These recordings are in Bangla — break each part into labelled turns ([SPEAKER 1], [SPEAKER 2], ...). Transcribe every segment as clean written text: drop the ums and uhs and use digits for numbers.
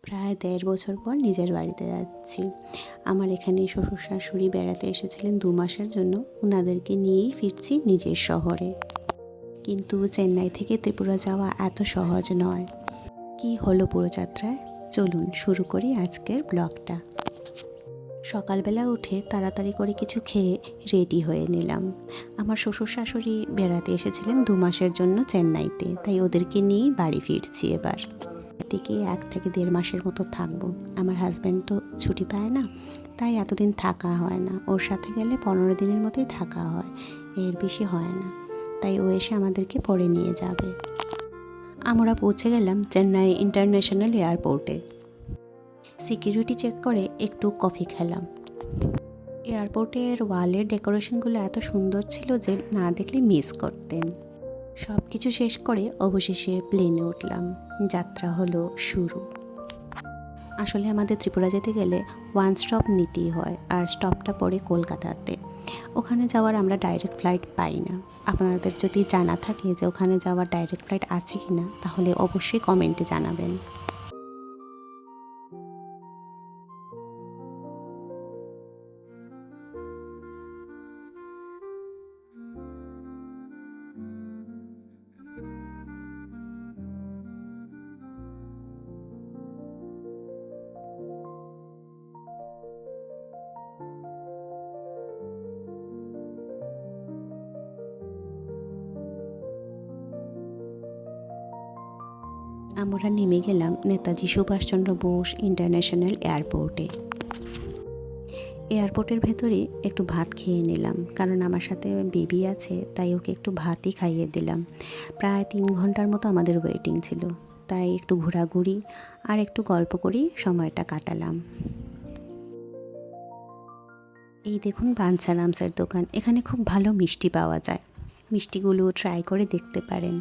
[SPEAKER 1] প্রায় 1.5 বছর পর নিজের বাড়িতে যাচ্ছি। আমার এখানে শ্বশুর শাশুড়ি বেড়াতে এসেছিলেন 2 মাসের জন্য, ওনাদেরকে নিয়েই ফিরছি নিজের শহরে। কিন্তু চেন্নাই থেকে ত্রিপুরা যাওয়া এত সহজ নয়। কি হলো পুরো যাত্রায়, চলুন শুরু করি আজকের ব্লগটা। সকালবেলা উঠে তাড়াতাড়ি করে কিছু খেয়ে রেডি হয়ে নিলাম। আমার শ্বশুর শাশুড়ি বেড়াতে এসেছিলেন 2 মাসের জন্য চেন্নাইতে, তাই ওদেরকে নিয়েই বাড়ি ফিরছি এবার। থেকে 1 থেকে 1.5 মাসের মতো থাকবো। আমার হাজব্যান্ড তো ছুটি পায় না, তাই এতদিন থাকা হয় না। ওর সাথে গেলে 15 দিনের মতোই থাকা হয়, এর বেশি হয় না। তাই ও এসে আমাদেরকে পরে নিয়ে যাবে। আমরা পৌঁছে গেলাম চেন্নাই ইন্টারন্যাশনাল এয়ারপোর্টে। সিকিউরিটি চেক করে একটু কফি খেলাম। এয়ারপোর্টের ওয়ালের ডেকোরেশনগুলো এত সুন্দর ছিল যে না দেখলে মিস করতেন। সব কিছু শেষ করে অবশেষে প্লেনে উঠলাম। যাত্রা হলো শুরু। আসলে আমাদের ত্রিপুরা যেতে গেলে 1 স্টপ নিতেই হয়, আর স্টপটা পড়ে কলকাতাতে। ওখানে যাওয়ার আমরা ডাইরেক্ট ফ্লাইট পাই না। আপনাদের যদি জানা থাকে যে ওখানে যাওয়ার ডাইরেক্ট ফ্লাইট আছে কি না, তাহলে অবশ্যই কমেন্টে জানাবেন। আমরা নেমে গেলাম নেতাজি সুভাষচন্দ্র বোস ইন্টারন্যাশনাল এয়ারপোর্টে। এয়ারপোর্টের ভেতরে একটু ভাত খেয়ে নিলাম, কারণ আমার সাথে বেবি আছে, তাই ওকে একটু ভাতই খাইয়ে দিলাম। প্রায় 3 ঘন্টার মতো আমাদের ওয়েটিং ছিল, তাই একটু ঘোরাঘুরি আর একটু গল্প করেই সময়টা কাটালাম। এই দেখুন বাঞ্ছারামসের দোকান। এখানে খুব ভালো মিষ্টি পাওয়া যায়, মিষ্টিগুলো ট্রাই করে দেখতে পারেন।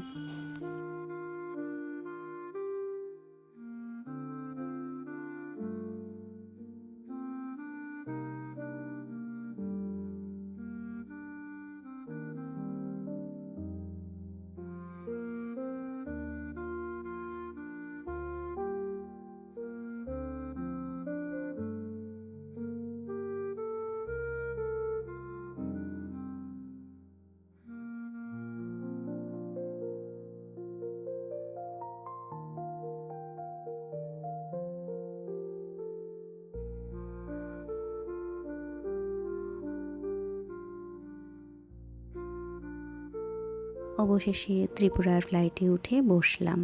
[SPEAKER 1] অবশেষে ত্রিপুরার ফ্লাইটে উঠে বসলাম।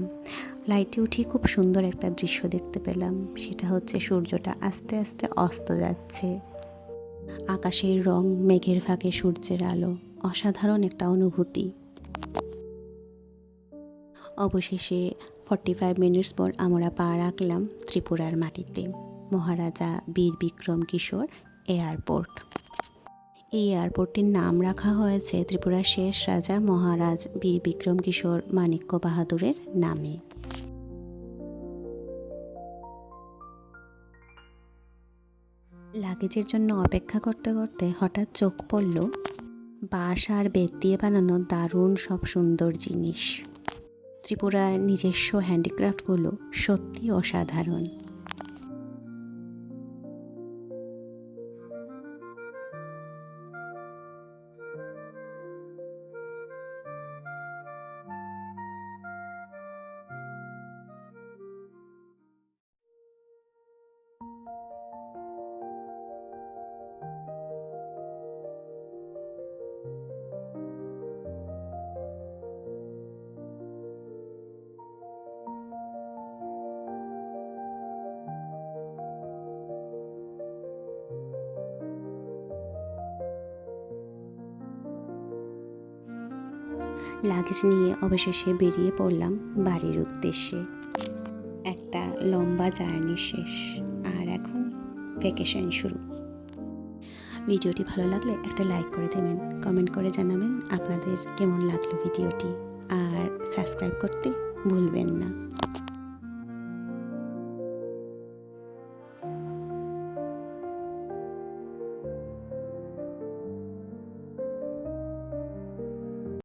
[SPEAKER 1] ফ্লাইটে উঠে খুব সুন্দর একটা দৃশ্য দেখতে পেলাম। সেটা হচ্ছে সূর্যটা আস্তে আস্তে অস্ত যাচ্ছে। আকাশের রং, মেঘের ফাঁকে সূর্যের আলো, অসাধারণ একটা অনুভূতি। অবশেষে 45 মিনিটস পর আমরা পা রাখলাম ত্রিপুরার মাটিতে, মহারাজা বীর বিক্রম কিশোর এয়ারপোর্ট। এই এয়ারপোর্টটির নাম রাখা হয়েছে ত্রিপুরার শেষ রাজা মহারাজ বীর বিক্রম কিশোর মাণিক্য বাহাদুরের নামে। লাগেজের জন্য অপেক্ষা করতে করতে হঠাৎ চোখ পড়ল বাঁশ আর বেত দিয়ে বানানো দারুণ সব সুন্দর জিনিস। ত্রিপুরার নিজস্ব হ্যান্ডিক্রাফটগুলো সত্যি অসাধারণ। লাগেজ নিয়ে অবশেষে বেরিয়ে পড়লাম বাড়ির উদ্দেশ্যে। একটা লম্বা জার্নি শেষ, আর এখন ভ্যাকেশন শুরু। ভিডিওটি ভালো লাগলে একটা লাইক করে দেবেন, কমেন্ট করে জানাবেন আপনাদের কেমন লাগলো ভিডিওটি, আর সাবস্ক্রাইব করতে ভুলবেন না।